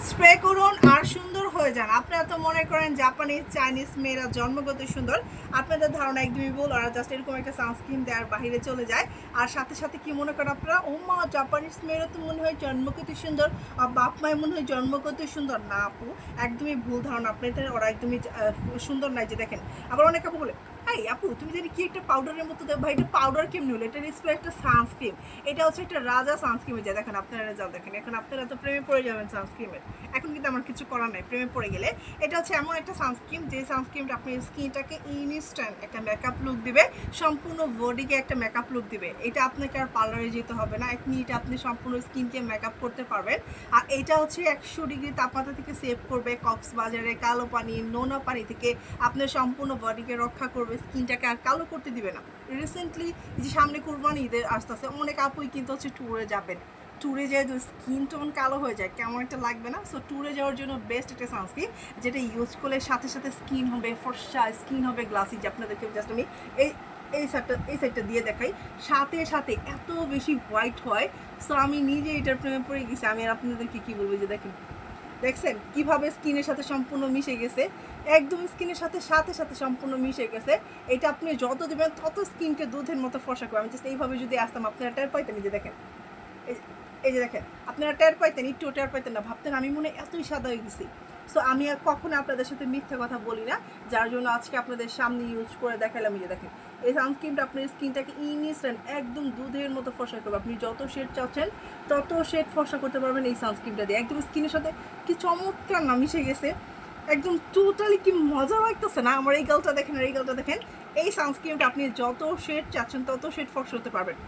Spray করুন আর সুন্দর হয়ে যান। আপনারা তো মনে করেন জাপানিজ চাইনিজ মেয়েরা জন্মগত সুন্দর, আপনাদের ধারণা একদমই ভুল। ওরা জাস্ট এরকম একটা সানস্ক্রিন দেওয়ার বাইরে চলে যায়, আর সাথে সাথে কি মনে করেন আপনারা, ও মা জাপানিজ মেয়েরা তো মনে হয় জন্মগত সুন্দর, আর বাপ মায়ের মনে হয় জন্মগত সুন্দর। না আপু, একদমই ভুল ধারণা আপনাদের, ওরা একদমই সুন্দর নাই। যে দেখেন, আবার অনেক আপু বলে, এই আপু তুমি জানি কি একটা পাউডারের মতো দেয়, ভাই এটা পাউডার কেমনি হলো, এটা ডিসপ্লে একটা সানস্ক্রিন, এটা হচ্ছে একটা রাজা সানস্ক্রিমের। যে দেখেন আপনারা রেজাল্ট দেখেন, এখন আপনারা তো প্রেমে পড়ে যাবেন সানস্ক্রিমের। এখন কিন্তু আমার কিছু করার নাই প্রেমে পড়ে গেলে। এটা হচ্ছে এমন একটা সানস্ক্রিন, যে সানস্ক্রিনটা আপনার স্কিনটাকে ইনস্ট্যান্ট একটা মেকআপ লুক দিবে, সম্পূর্ণ বডিকে একটা মেকআপ লুক দিবে। এটা আপনাকে আর পার্লারে যেতে হবে না, 1 মিনিটে আপনি সম্পূর্ণ স্কিনকে মেকআপ করতে পারবেন। আর এটা হচ্ছে 100 ডিগ্রি তাপমাত্রা থেকে সেভ করবে, কক্সবাজারে কালো পানি নোনা পানি থেকে আপনার সম্পূর্ণ বডিকে রক্ষা করবে, স্কিনটাকে আর কালো করতে দিবে না। রিসেন্টলি যে সামনে কুরবানি ঈদের আস্তে আস্তে অনেক আপুই কিন্তু হচ্ছে ট্যুরে যাবেন, ট্যুরে যায় যদি স্কিন টোন কালো হয়ে যায় কেমন একটা লাগবে না? সো ট্যুরে যাওয়ার জন্য বেস্ট একটা সানস্ক্রিন, যেটা ইউজ করলে সাথে সাথে স্কিন হবে ফর্সা, স্কিন হবে গ্লাসি। যে আপনাদেরকে জাস্ট আমি এই সাইডটা দিয়ে দেখাই, সাথে সাথে এত বেশি হোয়াইট হয়। সো আমি নিজে এটার প্রেমে পড়ে গেছি। আমি আর আপনাদেরকে কী বলবো, যে দেখেন, দেখছেন কীভাবে স্কিনের সাথে সম্পূর্ণ মিশে গেছে, একদম স্কিনের সাথে সাথে সাথে সম্পূর্ণ মিশে গেছে। এটা আপনি যত দেবেন তত স্কিনকে দুধের মতো ফর্সা করবে। আমি জাস্ট এইভাবে যদি আসতাম আপনারা টের পাইতেন। যে দেখেন, এই যে দেখেন, আপনারা টের পাইতেন, একটু টের পাইতেন না, ভাবতেন আমি মনে এতই সাদা হয়ে গেছি। সো আমি আর কখনো আপনাদের সাথে মিথ্যা কথা বলি না, যার জন্য আজকে আপনাদের সামনে ইউজ করে দেখালাম। যে দেখেন, এই সানস্ক্রিনটা আপনার স্কিনটাকে ইনস্ট্যান্ট একদম দুধের মতো ফর্সা করবে। আপনি যত শেড চাচ্ছেন তত শেড ফর্সা করতে পারবেন এই সানস্ক্রিনটা দিয়ে। একদম স্কিনের সাথে কি চমৎকার না মিশে গেছে, একদম টোটালি কি মজা লাগতেছে না? আমার এই গালটা দেখেন আর এই গালটা দেখেন, এই সানস্ক্রিনটা আপনি যত শেড চাচ্ছেন তত শেড ফর্সা হতে পারবেন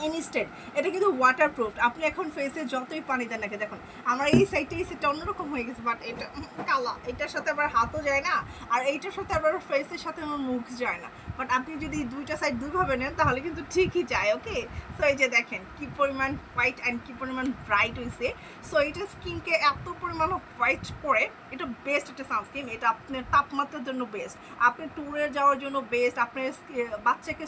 ইনস্ট্যান্ট। এটা কিন্তু ওয়াটারপ্রুফ। আপনি এখন ফেসে যতই পানি দেন নাকি, দেখুন আমার এই সাইডটা অন্যরকম হয়ে গেছে, বাট এটা কালা, এটার সাথে আবার হাতও যায় না, আর এইটার সাথে আবার ফেসের সাথে আমার মুখ যায় না। বাট আপনি যদি দুইটা সাইড দুইভাবে নেন তাহলে কিন্তু ঠিকই যায়। ওকে, সো এই যে দেখেন কি পরিমাণ হোয়াইট অ্যান্ড কি পরিমাণ ব্রাইট হয়েছে। সো এটা স্কিনকে এত পরিমাণ হোয়াইট করে, এটা বেস্ট একটা সানস্ক্রিন। এটা আপনার তাপমাত্রার জন্য বেস্ট, আপনি ট্যুরে যাওয়ার জন্য বেস্ট, আপনার বাচ্চাকে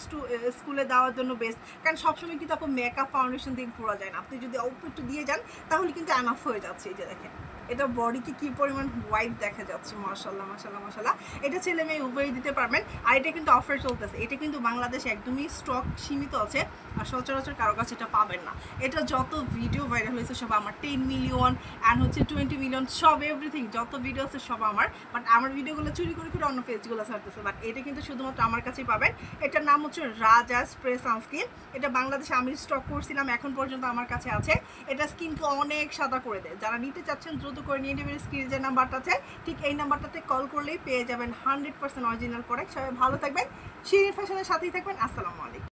স্কুলে দেওয়ার জন্য বেস্ট। কারণ সবসময় কিন্তু আপনি মেকআপ ফাউন্ডেশন দিয়ে ঘোরা যায় না, আপনি যদি অল্প একটু দিয়ে যান তাহলে কিন্তু এনাফ হয়ে যাচ্ছে। এই যে দেখেন, এটা বডিকে কি পরিমাণ হোয়াইট দেখা যাচ্ছে, মাশাআল্লাহ মাশাআল্লাহ মাশাআল্লাহ। এটা ছেলে মেয়ে উভয়ই দিতে পারবেন। আর এটা কিন্তু অফার চলতেছে, এটা কিন্তু বাংলাদেশে একদমই স্টক সীমিত আছে, আর সচরাচর কারো কাছে এটা পাবেন না। এটা যত ভিডিও ভাইরাল হয়েছে সব আমার, 10 মিলিয়ন অ্যান্ড হচ্ছে 20 মিলিয়ন, সব এভরিথিং যত ভিডিও আছে সব আমার। বাট আমার ভিডিওগুলো চুরি করে করে অন্য পেজগুলো ছাড়তেছে, বাট এটা কিন্তু শুধুমাত্র আমার কাছেই পাবেন। এটার নাম হচ্ছে রাজা স্প্রে সানস্ক্রিন। এটা বাংলাদেশে আমি স্টক করছিলাম, এখন পর্যন্ত আমার কাছে আছে। এটা স্কিনকে অনেক সাদা করে দেয়। যারা নিতে চাচ্ছেন দ্রুত করে নিয়ে নেবেন। স্ক্রিনে যে নাম্বারটা আছে ঠিক এই নাম্বারটাতে কল করলেই পেয়ে যাবেন 100% অরিজিনাল প্রোডাক্ট। সবাই ভালো থাকবেন, শিরিন ফ্যাশনের সাথেই থাকবেন। আসসালামু আলাইকুম।